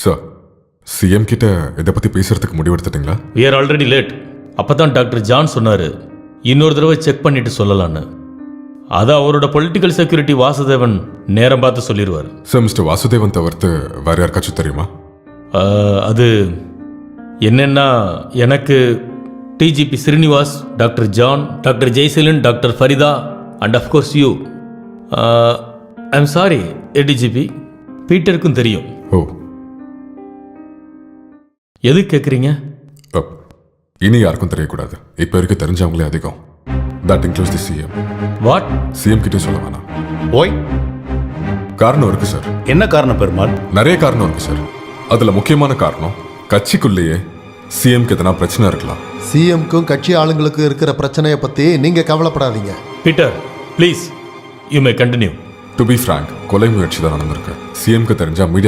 Sir, CM கிட்ட இதை பற்றி பேசுறதுக்கு முடிவெடுத்துட்டீங்களா? we are already late. அப்போ தான் டாக்டர் ஜான் சொன்னார் இன்னொரு தடவை செக் பண்ணிட்டு சொல்லலான்னு. அதை அவரோட பொலிட்டிக்கல் செக்யூரிட்டி வாசுதேவன் நேரம் பார்த்து சொல்லிடுவார். சார், மிஸ்டர் வாசுதேவன் தவிர்த்து வேற யாருக்காச்சும் தெரியுமா? அது என்னென்னா, எனக்கு DGP Srinivas, doctor John, doctor Jeyaseelan, doctor Farida and of course you. I'm sorry ADGP, பீட்டருக்கும் தெரியும். ஓ, எது கேட்குறீங்க? இனி யாருக்கும் தெரியக்கூடாது. இப்போ இருக்க தெரிஞ்சவங்களே அதிகம். That includes the CM. What? CM கிட்டே சொல்ல வேணாம். ஓய், காரணம் இருக்கு சார். என்ன காரணம் பெருமாள்? நிறைய காரணம் இருக்கு சார். அதுல முக்கியமான காரணம், கட்சிக்குள்ளேயே சிஎம்க்கு எதனா பிரச்சனை இருக்கலாம். சிஎம்க்கும் கட்சி ஆளுங்களுக்கும் இருக்கிற பிரச்சனையை பற்றி நீங்கள் கவலைப்படாதீங்க. Peter please, you may continue. To be frank, கொலை முயற்சி தான் நடந்திருக்கு. சிஎம்க்கு தெரிஞ்சா மீடியா